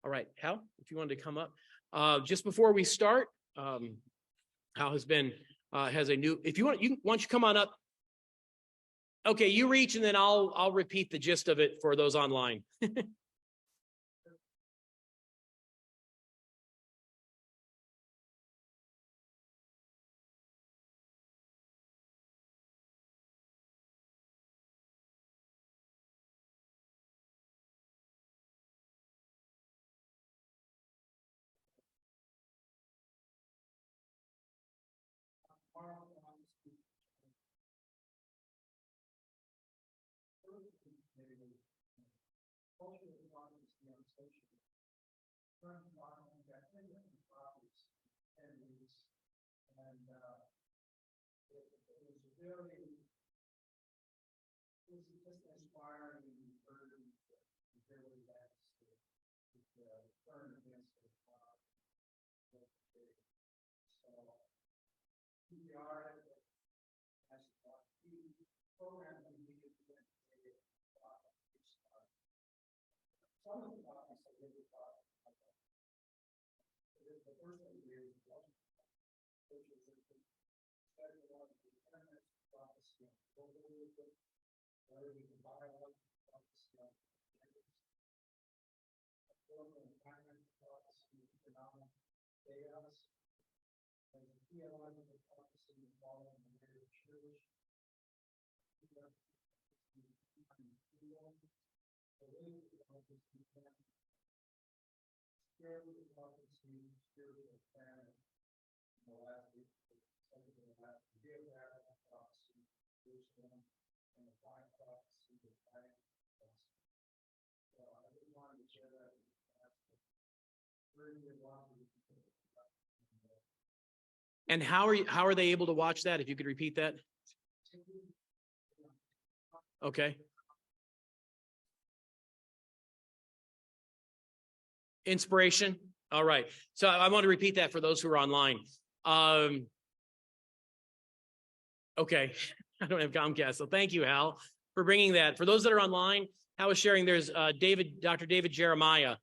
All right, Hal, if you wanted to come up. Just before we start, Hal has a new, if you want, why don't you come on up? Okay, you reach and then I'll repeat the gist of it for those online. And how are they able to watch that? If you could repeat that. Okay. Inspiration. All right. So I want to repeat that for those who are online. Okay. I don't have Comcast. So thank you, Hal, for bringing that. For those that are online, Hal was sharing, there's Dr. David Jeremiah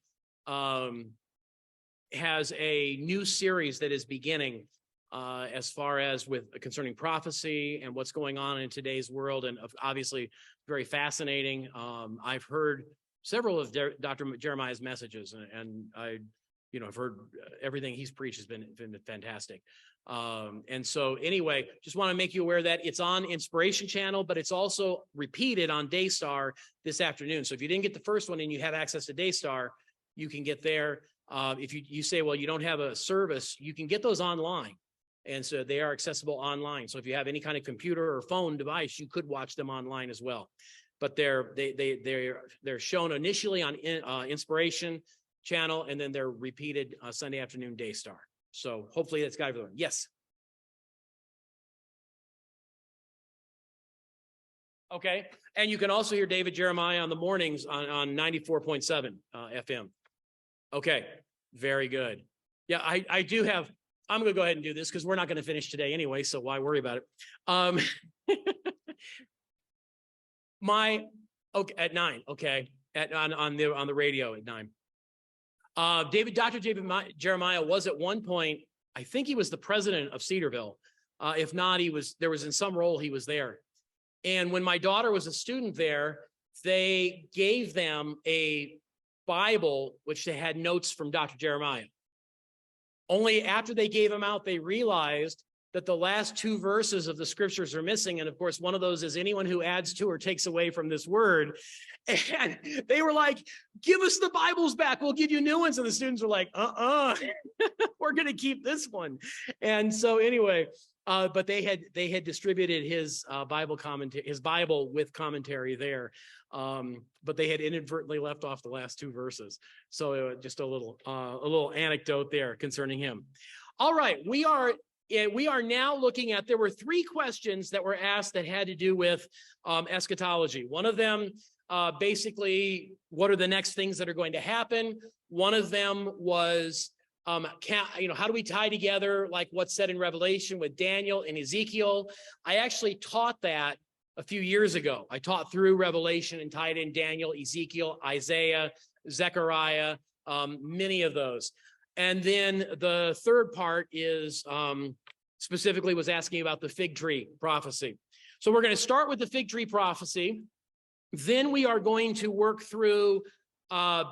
has a new series that is beginning as far as with concerning prophecy and what's going on in today's world, and obviously very fascinating. I've heard several of Dr. Jeremiah's messages, and I've heard everything he's preached has been fantastic. And so anyway, just want to make you aware that it's on Inspiration Channel, but it's also repeated on Daystar this afternoon. So if you didn't get the first one and you have access to Daystar, you can get there. If you say, well, you don't have a service, you can get those online. And so they are accessible online. So if you have any kind of computer or phone device, you could watch them online as well. But they're shown initially on Inspiration Channel, and then they're repeated Sunday afternoon Daystar. So hopefully that's got everyone. Yes. Okay. And you can also hear David Jeremiah on the mornings on 94.7 FM. Okay. Very good. Yeah, I do have. I'm going to go ahead and do this because we're not going to finish today anyway, so why worry about it? At 9, okay, on the radio at 9. Dr. David Jeremiah was at one point, I think he was the president of Cedarville. If not, there was in some role he was there. And when my daughter was a student there, they gave them a Bible, which they had notes from Dr. Jeremiah. Only after they gave them out, they realized that the last 2 verses of the scriptures are missing. And of course, one of those is anyone who adds to or takes away from this word. And they were like, give us the Bibles back. We'll give you new ones. And the students were like, we're going to keep this one. And so anyway, but they had distributed his Bible with commentary there. But they had inadvertently left off the last 2 verses. So just a little anecdote there concerning him. All right, we are now looking at, there were 3 questions that were asked that had to do with eschatology. One of them, basically, what are the next things that are going to happen? One of them was, how do we tie together like what's said in Revelation with Daniel and Ezekiel? I actually taught that a few years ago. I taught through Revelation and tied in Daniel, Ezekiel, Isaiah, Zechariah, many of those. And then the third part is specifically was asking about the fig tree prophecy. So we're going to start with the fig tree prophecy. Then we are going to work through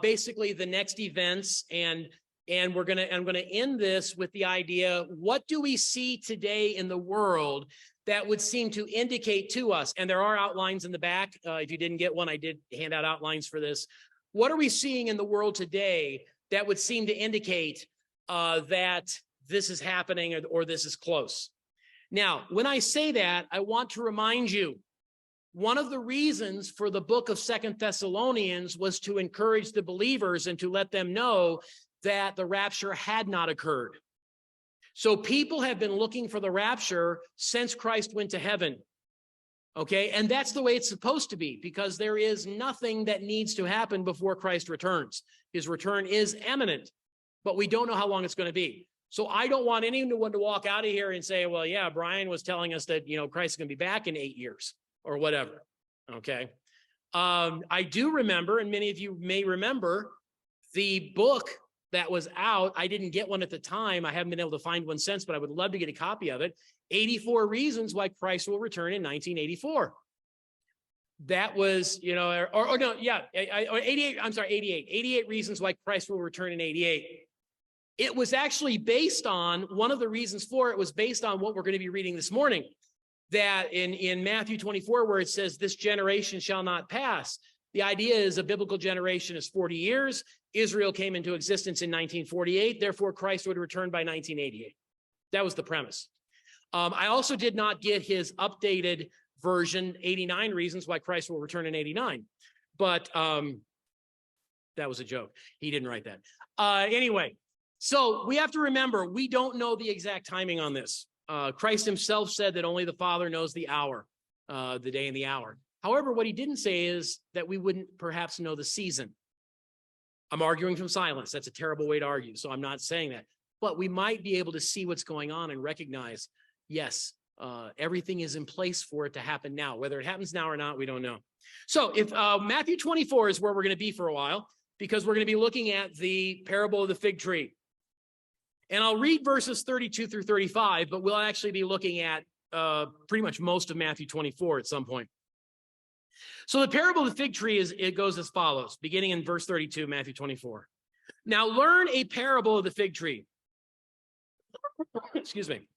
basically the next events, and I'm going to end this with the idea, what do we see today in the world that would seem to indicate to us, and there are outlines in the back. If you didn't get one, I did hand out outlines for this. What are we seeing in the world today that would seem to indicate that this is happening or this is close? Now, when I say that, I want to remind you, one of the reasons for the book of 2 Thessalonians was to encourage the believers and to let them know that the rapture had not occurred. So people have been looking for the rapture since Christ went to heaven. Okay, and that's the way it's supposed to be, because there is nothing that needs to happen before Christ returns. His return is imminent, but we don't know how long it's going to be. So I don't want anyone to walk out of here and say, well, yeah, Brian was telling us that, Christ is going to be back in 8 years or whatever. Okay. I do remember, and many of you may remember, the book that was out. I didn't get one at the time. I haven't been able to find one since, but I would love to get a copy of it. 84 Reasons Why Christ Will Return in 1984. That was, 88. I'm sorry, 88. 88 Reasons Why Christ Will Return in 88. It was actually based on, one of the reasons for it was based on what we're going to be reading this morning, that in Matthew 24, where it says, this generation shall not pass. The idea is a biblical generation is 40 years. Israel came into existence in 1948. Therefore, Christ would return by 1988. That was the premise. I also did not get his updated version, 89 Reasons Why Christ Will Return in 89. But that was a joke. He didn't write that. Anyway, so we have to remember, we don't know the exact timing on this. Christ himself said that only the Father knows the hour, the day and the hour. However, what he didn't say is that we wouldn't perhaps know the season. I'm arguing from silence. That's a terrible way to argue, so I'm not saying that. But we might be able to see what's going on and recognize, yes, everything is in place for it to happen now. Whether it happens now or not, we don't know. So if Matthew 24 is where we're going to be for a while, because we're going to be looking at the parable of the fig tree. And I'll read verses 32 through 35, but we'll actually be looking at pretty much most of Matthew 24 at some point. So the parable of the fig tree it goes as follows, beginning in verse 32, Matthew 24. Now learn a parable of the fig tree. Excuse me.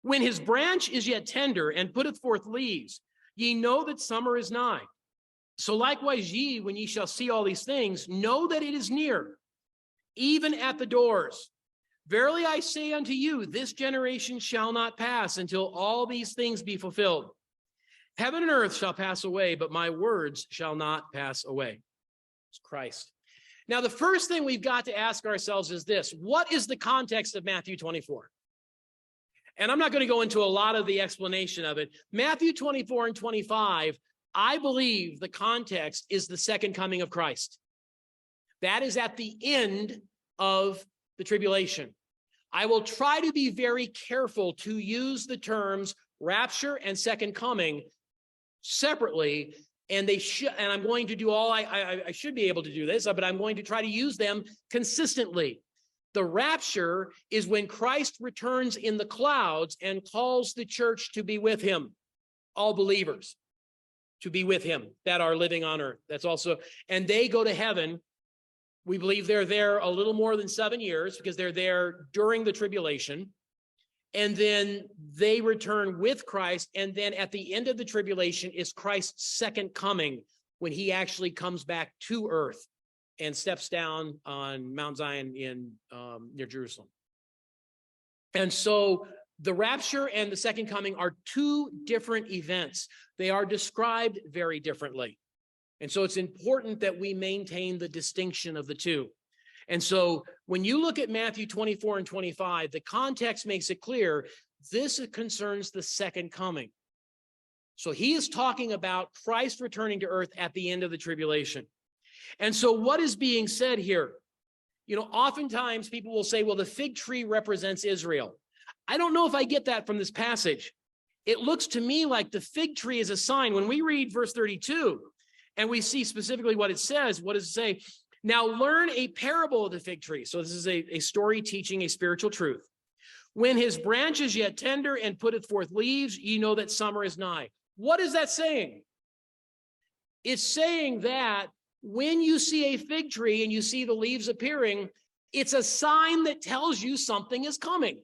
When his branch is yet tender and putteth forth leaves, ye know that summer is nigh. So likewise ye, when ye shall see all these things, know that it is near, even at the doors. Verily I say unto you, this generation shall not pass until all these things be fulfilled. Heaven and earth shall pass away, but my words shall not pass away. It's Christ. Now, the first thing we've got to ask ourselves is this: what is the context of Matthew 24? And I'm not going to go into a lot of the explanation of it. Matthew 24 and 25, I believe the context is the second coming of Christ. That is at the end of the tribulation. I will try to be very careful to use the terms rapture and second coming separately, and I'm going to do all I should be able to do this, but I'm going to try to use them consistently. The rapture is when Christ returns in the clouds and calls the church to be with him, all believers to be with him that are living on earth. That's also, and they go to heaven. We believe they're there a little more than 7 years because they're there during the tribulation. And then they return with Christ. And then at the end of the tribulation is Christ's second coming, when he actually comes back to earth and steps down on Mount Zion near Jerusalem. And so the rapture and the second coming are two different events. They are described very differently. And so it's important that we maintain the distinction of the two. And so when you look at Matthew 24 and 25, the context makes it clear this concerns the second coming. So he is talking about Christ returning to earth at the end of the tribulation. And so what is being said here? Oftentimes people will say, well, the fig tree represents Israel. I don't know if I get that from this passage. It looks to me like the fig tree is a sign. When we read verse 32 and we see specifically what it says, what does it say? Now learn a parable of the fig tree. So this is a story teaching a spiritual truth. When his branch is yet tender and putteth forth leaves, ye know that summer is nigh. What is that saying? It's saying that when you see a fig tree and you see the leaves appearing, it's a sign that tells you something is coming.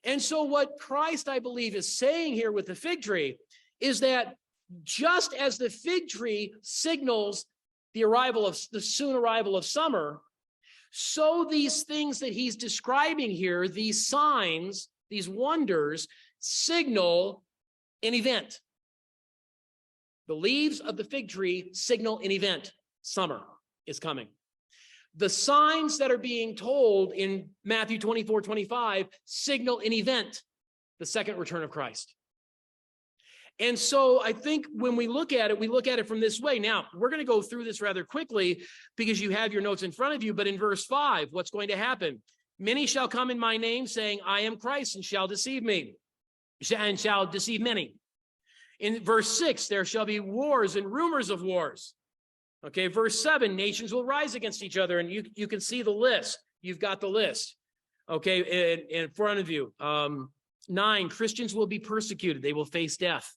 And so what Christ, I believe, is saying here with the fig tree is that just as the fig tree signals the soon arrival of summer, so these things that he's describing here, these signs, these wonders, signal an event. The leaves of the fig tree signal an event. Summer is coming. The signs that are being told in Matthew 24:25 signal an event, the second return of Christ. And so I think when we look at it from this way. Now, we're going to go through this rather quickly because you have your notes in front of you. But in verse 5, what's going to happen? Many shall come in my name, saying, I am Christ, and shall deceive me, and shall deceive many. In verse 6, there shall be wars and rumors of wars. Okay, verse 7, nations will rise against each other, and you can see the list. You've got the list, okay, in front of you. 9, Christians will be persecuted. They will face death.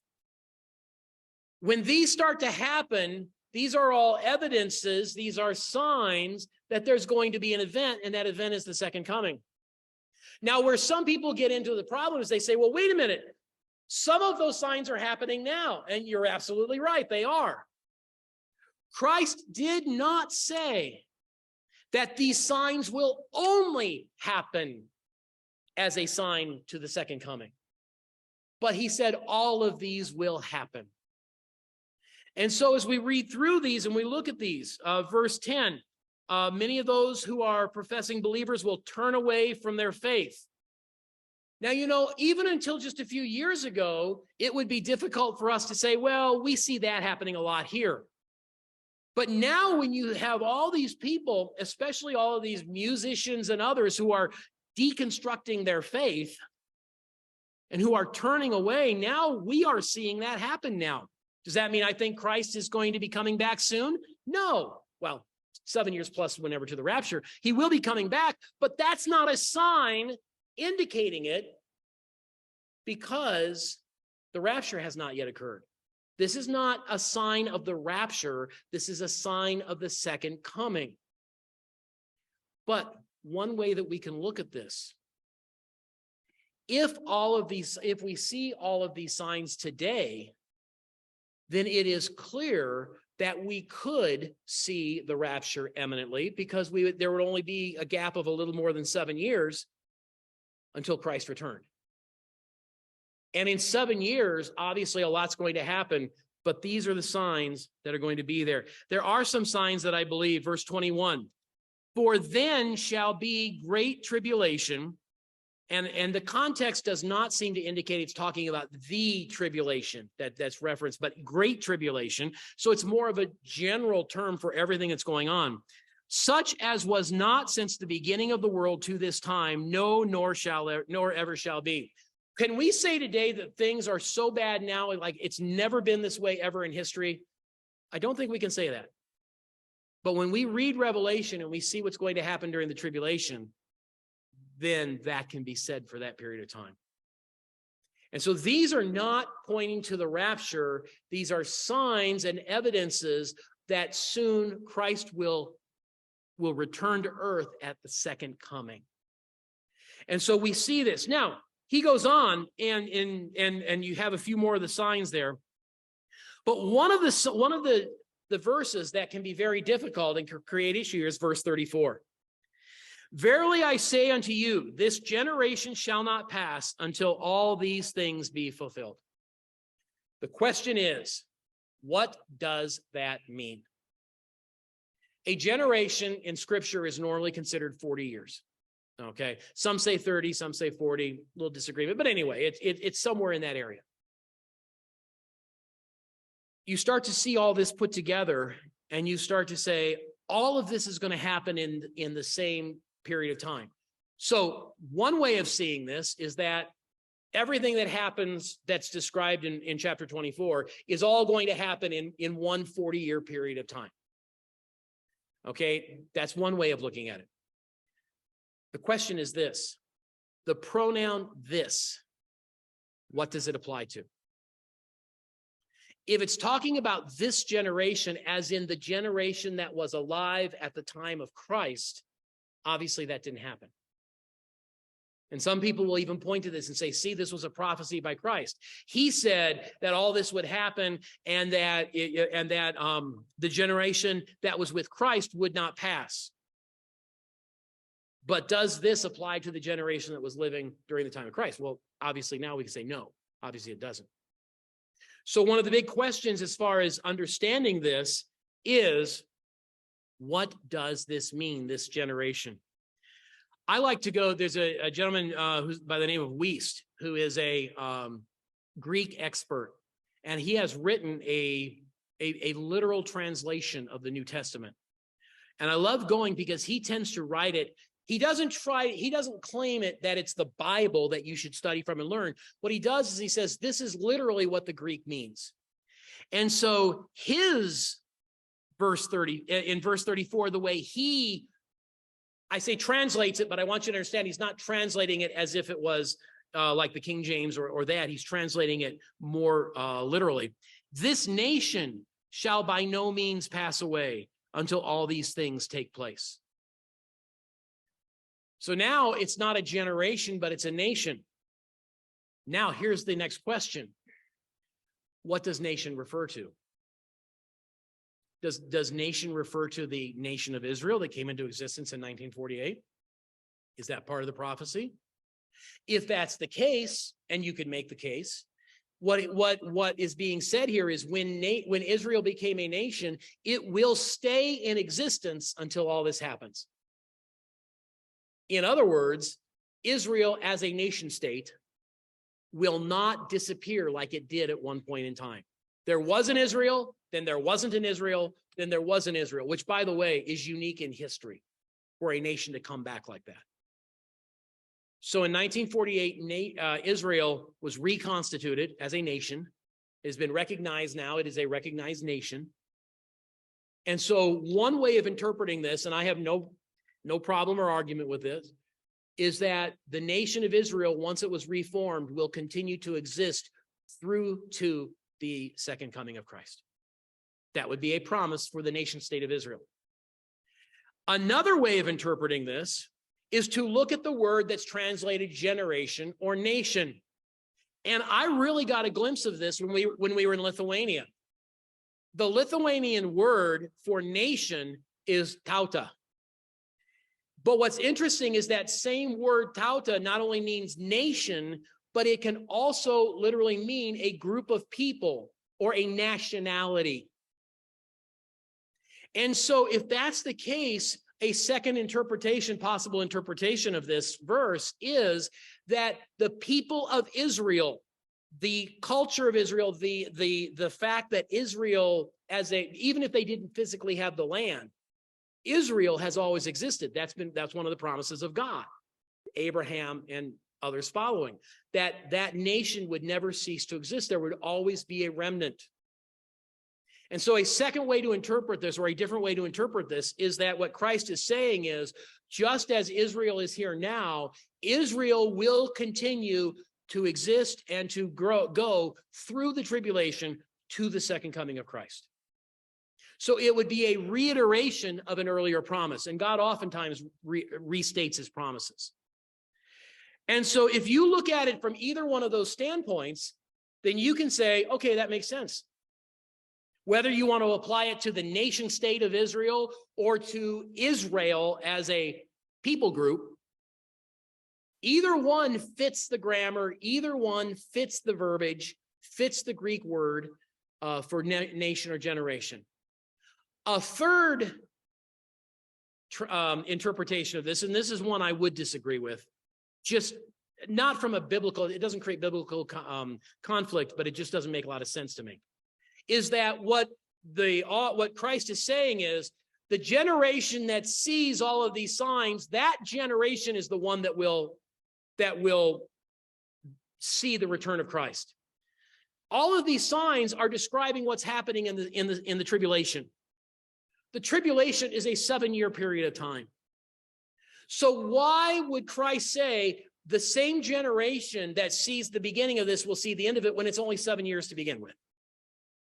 When these start to happen, these are all evidences, these are signs that there's going to be an event, and that event is the second coming. Now, where some people get into the problem is they say, well, wait a minute. Some of those signs are happening now, and you're absolutely right, they are. Christ did not say that these signs will only happen as a sign to the second coming, but he said all of these will happen. And so as we read through these and we look at these, verse 10, many of those who are professing believers will turn away from their faith. Now, you know, even until just a few years ago, it would be difficult for us to say, well, we see that happening a lot here. But now when you have all these people, especially all of these musicians and others who are deconstructing their faith and who are turning away, now we are seeing that happen now. Does that mean I think Christ is going to be coming back soon? No. Well, 7 years plus whenever to the rapture, he will be coming back, but that's not a sign indicating it because the rapture has not yet occurred. This is not a sign of the rapture. This is a sign of the second coming. But one way that we can look at this, if we see all of these signs today, then it is clear that we could see the rapture imminently because there would only be a gap of a little more than 7 years until Christ returned. And in 7 years, obviously a lot's going to happen, but these are the signs that are going to be there. There are some signs that I believe, verse 21, for then shall be great tribulation. And the context does not seem to indicate it's talking about the tribulation that's referenced, but great tribulation. So it's more of a general term for everything that's going on. Such as was not since the beginning of the world to this time, no, nor ever shall be. Can we say today that things are so bad now, like it's never been this way ever in history? I don't think we can say that. But when we read Revelation and we see what's going to happen during the tribulation, then that can be said for that period of time. And so these are not pointing to the rapture. These are signs and evidences that soon Christ will return to earth at the second coming. And so we see this. Now, he goes on, and you have a few more of the signs there. But one of the verses that can be very difficult and create issue is verse 34. Verily I say unto you, this generation shall not pass until all these things be fulfilled. The question is, what does that mean? A generation in Scripture is normally considered 40 years. Okay, some say 30, some say 40, a little disagreement, but anyway, it's somewhere in that area. You start to see all this put together, and you start to say, all of this is going to happen in the same period of time. So one way of seeing this is that everything that happens that's described in chapter 24 is all going to happen in one 40-year period of time. Okay, that's one way of looking at it. The question is this: the pronoun this, what does it apply to? If it's talking about this generation, as in the generation that was alive at the time of Christ, obviously that didn't happen. And some people will even point to this and say, see, this was a prophecy by Christ. He said that all this would happen and that the generation that was with Christ would not pass. But does this apply to the generation that was living during the time of Christ? Well, obviously now we can say no. Obviously it doesn't. So one of the big questions as far as understanding this is, what does this mean, this generation? I like to go, there's a gentleman who's by the name of Wiest, who is a Greek expert, and he has written a literal translation of the New Testament. And I love going because he tends to write it. He doesn't claim it that it's the Bible that you should study from and learn. What he does is he says, this is literally what the Greek means. And so his verse 30, in verse 34, the way I say translates it, but I want you to understand he's not translating it as if it was like the King James or that. He's translating it more literally. This nation shall by no means pass away until all these things take place. So now it's not a generation, but it's a nation. Now here's the next question. What does nation refer to? Does nation refer to the nation of Israel that came into existence in 1948? Is that part of the prophecy? If that's the case, and you could make the case, what is being said here is when Israel became a nation, it will stay in existence until all this happens. In other words, Israel as a nation state will not disappear like it did at one point in time. There was an Israel, then there wasn't an Israel, then there was an Israel, which, by the way, is unique in history for a nation to come back like that. So in 1948, Israel was reconstituted as a nation. It has been recognized now. It is a recognized nation. And so one way of interpreting this, and I have no problem or argument with this, is that the nation of Israel, once it was reformed, will continue to exist through to the second coming of Christ. That would be a promise for the nation state of Israel. Another way of interpreting this is to look at the word that's translated generation or nation. And I really got a glimpse of this when we were in Lithuania. The Lithuanian word for nation is tauta. But what's interesting is that same word tauta not only means nation, but it can also literally mean a group of people or a nationality. And so if that's the case, a second interpretation, possible interpretation of this verse is that the people of Israel, the culture of Israel, the fact that Israel, even if they didn't physically have the land, Israel has always existed. That's one of the promises of God, Abraham and others following, that nation would never cease to exist. There would always be a remnant. And so a second way to interpret this, or a different way to interpret this, is that what Christ is saying is, just as Israel is here now, Israel will continue to exist and to go through the tribulation to the second coming of Christ. So it would be a reiteration of an earlier promise, and God oftentimes restates his promises. And so if you look at it from either one of those standpoints, then you can say, okay, that makes sense. Whether you want to apply it to the nation state of Israel or to Israel as a people group, either one fits the grammar, either one fits the verbiage, fits the Greek word for nation or generation. A third interpretation of this, and this is one I would disagree with, just not from a biblical, it doesn't create biblical conflict, but it just doesn't make a lot of sense to me, is that what Christ is saying is the generation that sees all of these signs, that generation is the one that will see the return of Christ. All of these signs are describing what's happening in the tribulation. The tribulation is a 7-year period of time. So why would Christ say the same generation that sees the beginning of this will see the end of it when it's only 7 years to begin with?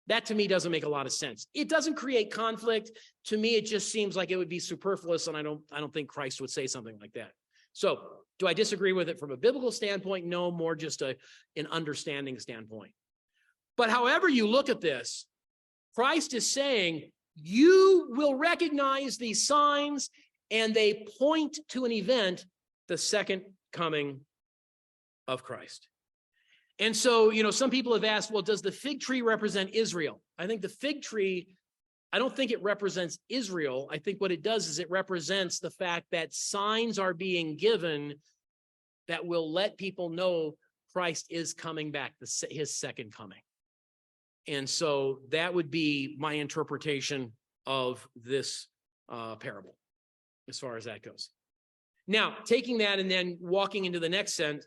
That to me doesn't make a lot of sense. It doesn't create conflict. To me, it just seems like it would be superfluous, and I don't think Christ would say something like that. So do I disagree with it from a biblical standpoint? No, more just an understanding standpoint. But however you look at this, Christ is saying, you will recognize these signs, and they point to an event, the second coming of Christ. And so, some people have asked, well, does the fig tree represent Israel? I think the fig tree, I don't think it represents Israel. I think what it does is it represents the fact that signs are being given that will let people know Christ is coming back, his second coming. And so that would be my interpretation of this parable, as far as that goes. Now, taking that and then walking into the next sense,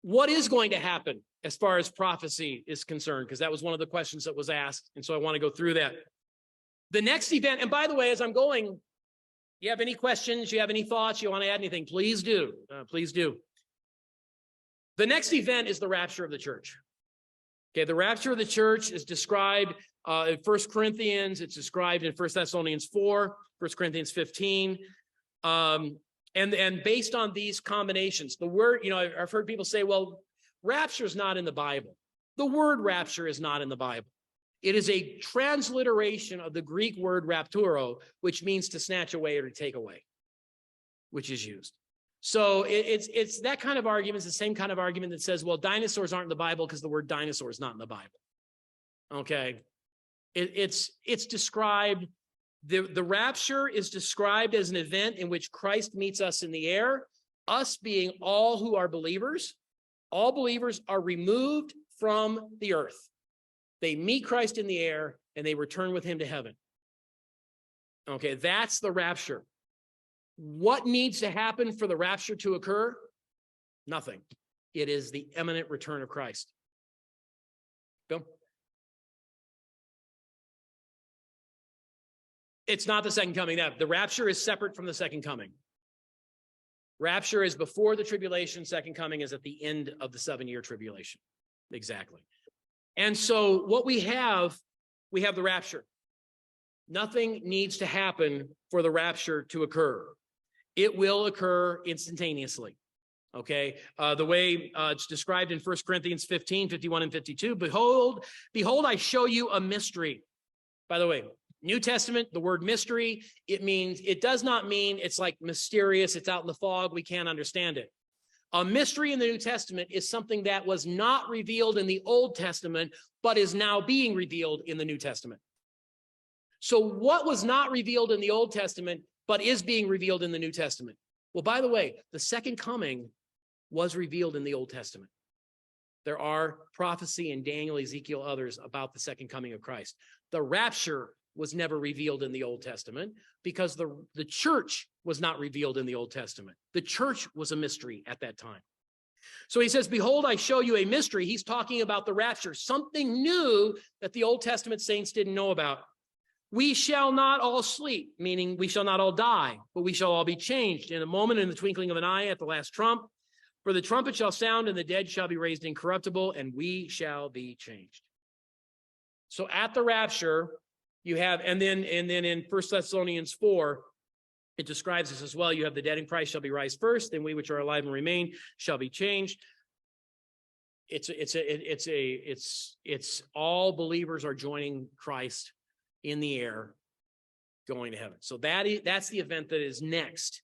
what is going to happen as far as prophecy is concerned? Because that was one of the questions that was asked. And so I want to go through that. The next event, and by the way, as I'm going, you have any questions, you have any thoughts, you want to add anything, please do. Please do. The next event is the rapture of the church. Okay, the rapture of the church is described in 1 Corinthians. It's described in 1 Thessalonians 4, 1 Corinthians 15. And based on these combinations, the word, I've heard people say, well, rapture is not in the Bible. The word rapture is not in the Bible. It is a transliteration of the Greek word rapturo, which means to snatch away or to take away, which is used. So it's that kind of argument. It's the same kind of argument that says, well, dinosaurs aren't in the Bible because the word dinosaur is not in the Bible. Okay. It's described, the rapture is described as an event in which Christ meets us in the air, us being all who are believers. All believers are removed from the earth. They meet Christ in the air and they return with him to heaven. Okay, that's the rapture. What needs to happen for the rapture to occur? Nothing. It is the imminent return of Christ. Bill? It's not the second coming. The rapture is separate from the second coming. Rapture is before the tribulation. Second coming is at the end of the 7-year tribulation. Exactly. And so what we have the rapture. Nothing needs to happen for the rapture to occur. It will occur instantaneously. Okay. The way it's described in 1 Corinthians 15, 51 and 52, behold, I show you a mystery. By the way, New Testament, the word mystery, it does not mean it's like mysterious. It's out in the fog. We can't understand it. A mystery in the New Testament is something that was not revealed in the Old Testament, but is now being revealed in the New Testament. So what was not revealed in the Old Testament, but is being revealed in the New Testament? Well, by the way, the second coming was revealed in the Old Testament. There are prophecy in Daniel, Ezekiel, others about the second coming of Christ. The rapture was never revealed in the Old Testament because the church was not revealed in the Old Testament. The church was a mystery at that time. So he says, behold, I show you a mystery. He's talking about the rapture, something new that the Old Testament saints didn't know about. We shall not all sleep, meaning we shall not all die, but we shall all be changed in a moment, in the twinkling of an eye, at the last trump. For the trumpet shall sound, and the dead shall be raised incorruptible, and we shall be changed. So at the rapture, you have, and then in 1 Thessalonians 4, it describes this as well. You have the dead in Christ shall be raised first, then we which are alive and remain shall be changed. It's all believers are joining Christ in the air, going to heaven. So that's the event that is next.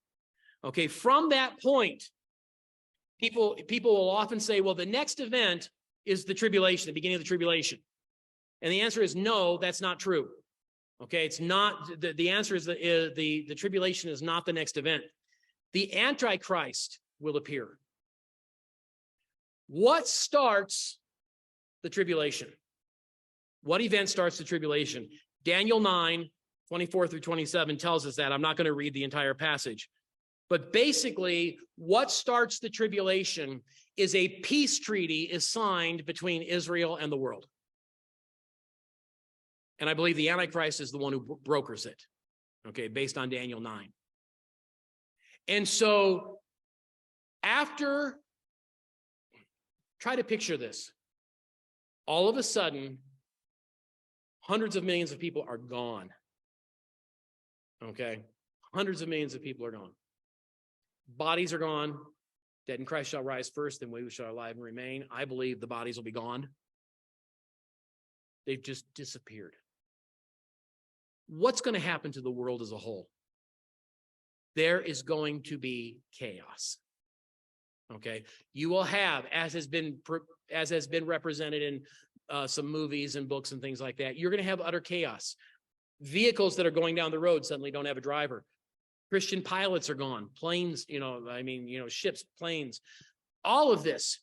Okay, from that point, people will often say, well, the next event is the tribulation, the beginning of the tribulation. And the answer is no, that's not true. Okay, it's not, the answer is the tribulation is not the next event. The Antichrist will appear. What starts the tribulation? What event starts the tribulation? Daniel 9, 24 through 27 tells us that. I'm not going to read the entire passage. But basically, what starts the tribulation is a peace treaty is signed between Israel and the world. And I believe the Antichrist is the one who brokers it. okay, based on Daniel 9. And so after, try to picture this. All of a sudden, hundreds of millions of people are gone. Okay? Hundreds of millions of people are gone. Bodies are gone. Dead in Christ shall rise first, then we shall alive and remain. I believe the bodies will be gone. They've just disappeared. What's going to happen to the world as a whole? There is going to be chaos. Okay? You will have, as has been represented in some movies and books and things like that, you're going to have utter chaos. Vehicles that are going down the road suddenly don't have a driver. Christian pilots are gone. Planes, ships, planes, all of this.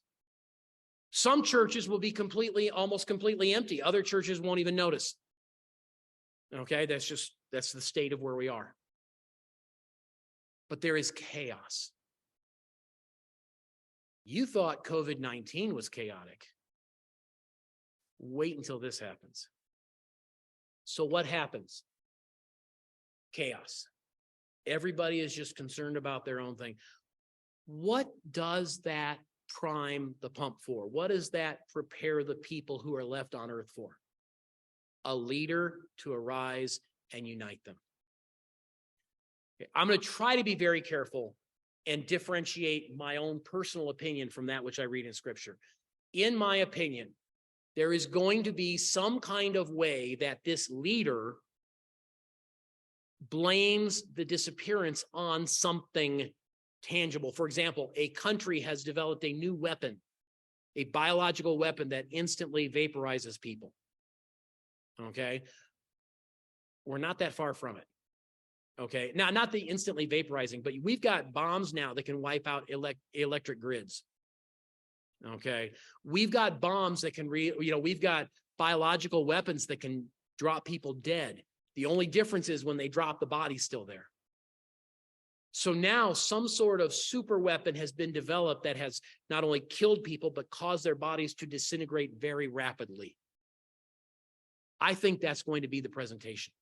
Some churches will be almost completely empty. Other churches won't even notice. Okay, that's the state of where we are. But there is chaos. You thought COVID-19 was chaotic. Wait until this happens. So what happens? Chaos. Everybody is just concerned about their own thing. What does that prime the pump for? What does that prepare the people who are left on earth for? A leader to arise and unite them. Okay, I'm going to try to be very careful and differentiate my own personal opinion from that which I read in Scripture. In my opinion, there is going to be some kind of way that this leader blames the disappearance on something tangible. For example, a country has developed a new weapon, a biological weapon that instantly vaporizes people. Okay? We're not that far from it. Okay? Now, not the instantly vaporizing, but we've got bombs now that can wipe out electric grids. Okay? We've got bombs that can, we've got biological weapons that can drop people dead. The only difference is when they drop, the body's still there. So now some sort of super weapon has been developed that has not only killed people, but caused their bodies to disintegrate very rapidly. I think that's going to be the presentation.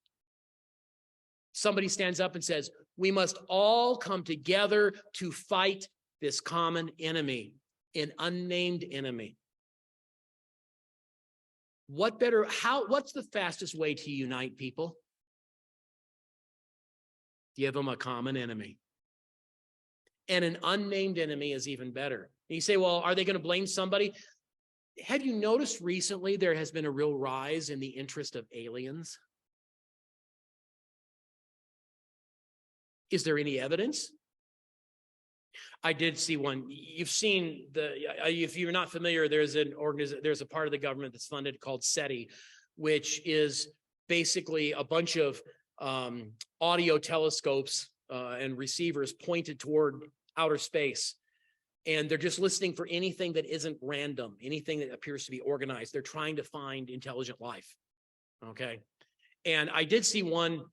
Somebody stands up and says, we must all come together to fight this common enemy, an unnamed enemy. What's the fastest way to unite people? Give them a common enemy. And an unnamed enemy is even better. And you say, well, are they going to blame somebody? Have you noticed recently there has been a real rise in the interest of aliens? Is there any evidence? I did see one. You've seen if you're not familiar, there's a part of the government that's funded called SETI, which is basically a bunch of audio telescopes and receivers pointed toward outer space. And they're just listening for anything that isn't random, anything that appears to be organized. They're trying to find intelligent life. Okay. And I did see one,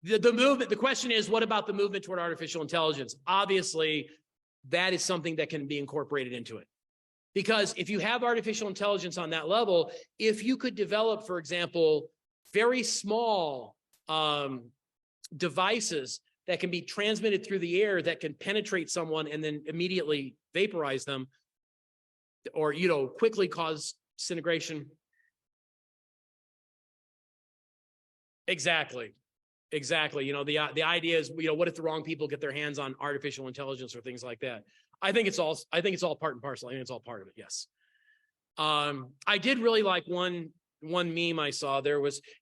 The movement, the question is, what about the movement toward artificial intelligence? Obviously, that is something that can be incorporated into it. Because if you have artificial intelligence on that level, if you could develop, for example, very small devices that can be transmitted through the air that can penetrate someone and then immediately vaporize them or, quickly cause disintegration. Exactly. The idea is, what if the wrong people get their hands on artificial intelligence or things like that? I think it's all part and parcel. I think it's all part of it. Yes. I did really like one meme I saw.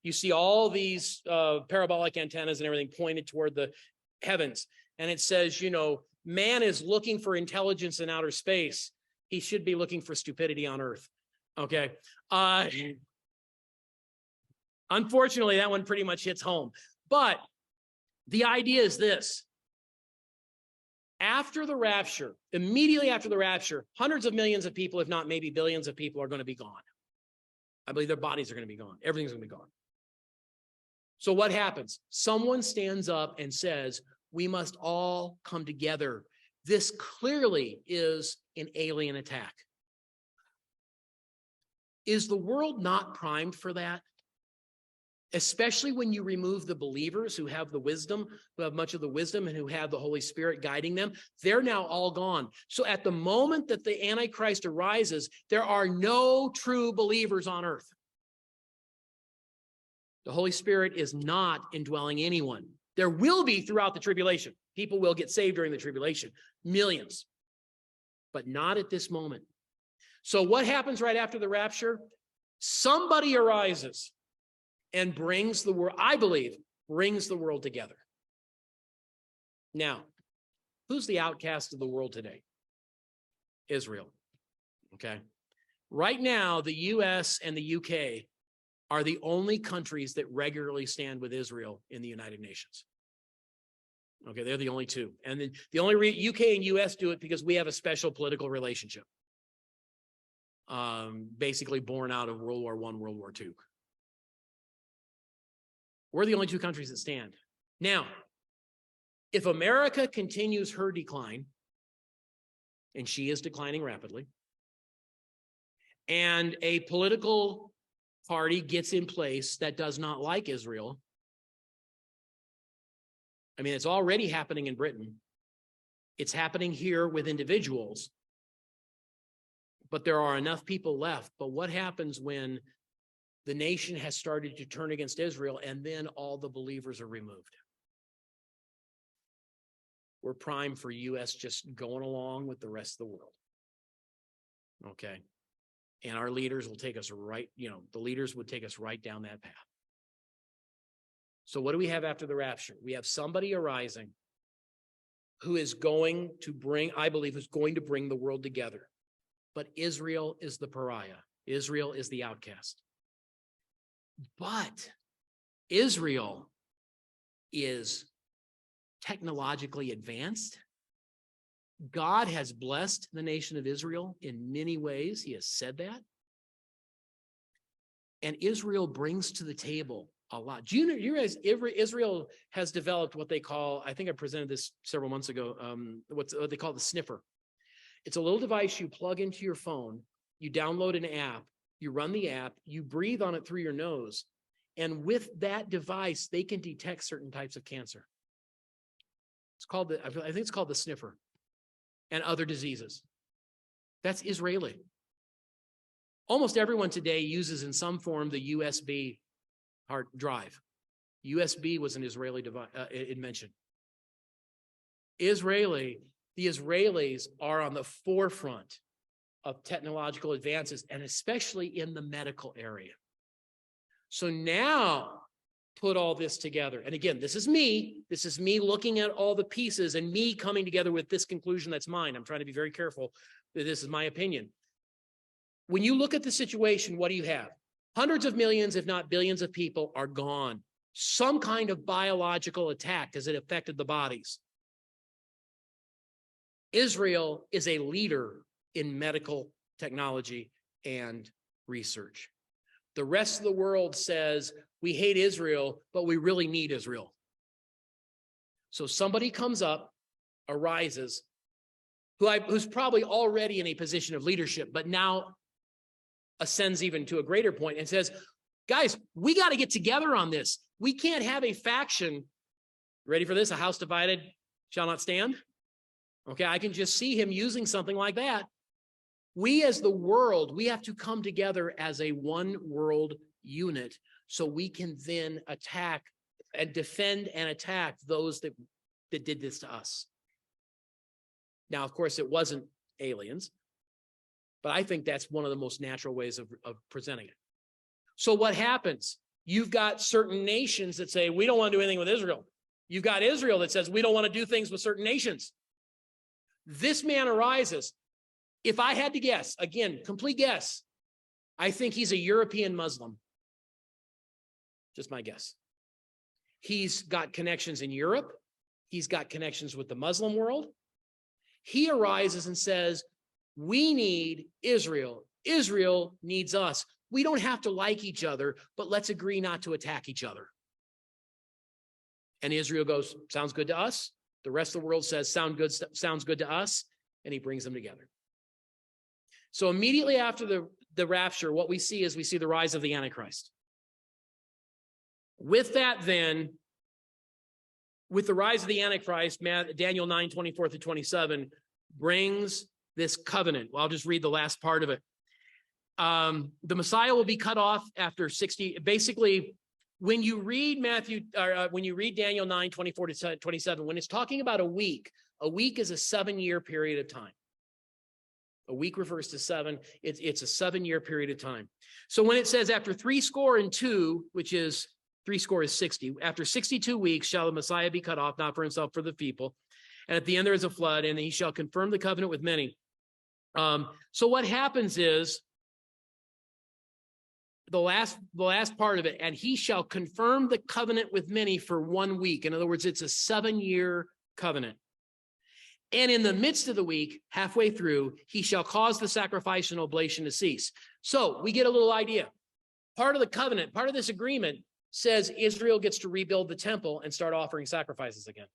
You see all these parabolic antennas and everything pointed toward the heavens. And it says, man is looking for intelligence in outer space. He should be looking for stupidity on Earth. Okay. Unfortunately, that one pretty much hits home. But the idea is this. After the rapture, immediately after the rapture, hundreds of millions of people, if not maybe billions of people, are going to be gone. I believe their bodies are going to be gone. Everything's going to be gone. So what happens? Someone stands up and says, we must all come together. This clearly is an alien attack. Is the world not primed for that? Especially when you remove the believers who have the wisdom, who have much of the wisdom and who have the Holy Spirit guiding them, they're now all gone. So at the moment that the Antichrist arises, there are no true believers on earth. The Holy Spirit is not indwelling anyone. There will be throughout the tribulation. People will get saved during the tribulation, millions, but not at this moment. So what happens right after the rapture? Somebody arises and brings the world, I believe, brings the world together. Now, who's the outcast of the world today? Israel. Okay. Right now, the US and the UK are the only countries that regularly stand with Israel in the United Nations. Okay, they're the only two. And then the only UK and US do it because we have a special political relationship. Basically born out of World War I, World War II. We're the only two countries that stand. Now, if America continues her decline, and she is declining rapidly, and a political party gets in place that does not like Israel, I mean, it's already happening in Britain. It's happening here with individuals, but there are enough people left. But what happens when the nation has started to turn against Israel and then all the believers are removed? We're primed for US just going along with the rest of the world. Okay. And our leaders will take us right, the leaders would take us right down that path. So what do we have after the rapture? We have somebody arising who is going to bring, I believe, is going to bring the world together. But Israel is the pariah. Israel is the outcast. But Israel is technologically advanced. God has blessed the nation of Israel in many ways. He has said that. And Israel brings to the table a lot. Do you realize Israel has developed what they call, I think I presented this several months ago, what they call the sniffer. It's a little device you plug into your phone, you download an app, you run the app, you breathe on it through your nose, and with that device, they can detect certain types of cancer. It's called I think it's called the sniffer, and other diseases. That's Israeli. Almost everyone today uses in some form the USB hard drive. USB was an Israeli invention. The Israelis are on the forefront of technological advances, and especially in the medical area. So now put all this together. And again, this is me looking at all the pieces and me coming together with this conclusion that's mine. I'm trying to be very careful that this is my opinion. When you look at the situation, what do you have? Hundreds of millions, if not billions of people are gone. Some kind of biological attack as it affected the bodies. Israel is a leader in medical technology and research. The rest of the world says, we hate Israel, but we really need Israel. So somebody comes up, arises, who's probably already in a position of leadership, but now ascends even to a greater point and says, guys, we got to get together on this. We can't have a faction. Ready for this? A house divided shall not stand. Okay, I can just see him using something like that. We as the world, we have to come together as a one world unit so we can then attack and defend and attack those that did this to us. Now, of course, it wasn't aliens, but I think that's one of the most natural ways of presenting it. So what happens? You've got certain nations that say, we don't want to do anything with Israel. You've got Israel that says, we don't want to do things with certain nations. This man arises. If I had to guess, again, complete guess, I think he's a European Muslim. Just my guess. He's got connections in Europe. He's got connections with the Muslim world. He arises and says, we need Israel. Israel needs us. We don't have to like each other, but let's agree not to attack each other. And Israel goes, sounds good to us. The rest of the world says, sounds good to us. And he brings them together. So immediately after the rapture, what we see is we see the rise of the Antichrist. With that, then, with the rise of the Antichrist, Daniel 9:24-27 brings this covenant. Well, I'll just read the last part of it. The Messiah will be cut off after 60. Basically, when you read Daniel 9:24-27, when it's talking about a week is a 7-year period of time. A week refers to 7. It's a 7-year period of time. So when it says after 62, which is 60, after 62 weeks shall the Messiah be cut off, not for himself, for the people. And at the end there is a flood, and he shall confirm the covenant with many. So what happens is the last part of it, and he shall confirm the covenant with many for 1 week. In other words, it's a 7-year covenant. And in the midst of the week, halfway through, he shall cause the sacrifice and oblation to cease. So we get a little idea. Part of the covenant, part of this agreement says Israel gets to rebuild the temple and start offering sacrifices again.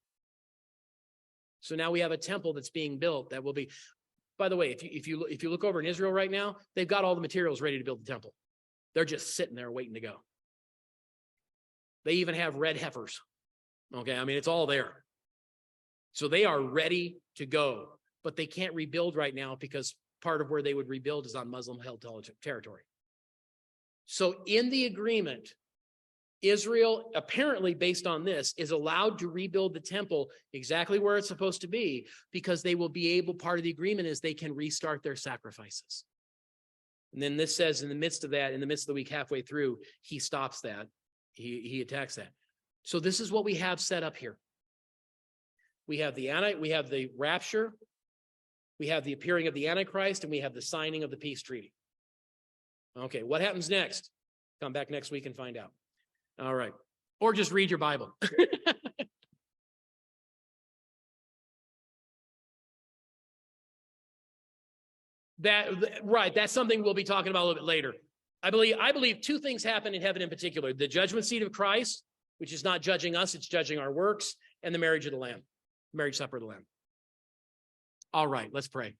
So now we have a temple that's being built that will be, by the way, if you look over in Israel right now, they've got all the materials ready to build the temple. They're just sitting there waiting to go. They even have red heifers. Okay, I mean, it's all there. So they are ready to go, but they can't rebuild right now because part of where they would rebuild is on Muslim-held territory. So in the agreement, Israel, apparently based on this, is allowed to rebuild the temple exactly where it's supposed to be because they will be able, part of the agreement is they can restart their sacrifices. And then this says in the midst of that, in the midst of the week, halfway through, he stops that. He attacks that. So this is what we have set up here. We have the rapture, we have the appearing of the Antichrist, and we have the signing of the peace treaty. Okay, what happens next? Come back next week and find out. All right. Or just read your Bible. Right. That's something we'll be talking about a little bit later. I believe 2 things happen in heaven in particular. The judgment seat of Christ, which is not judging us, it's judging our works, and the marriage of the Lamb, marriage supper of the Lamb. All right, let's pray.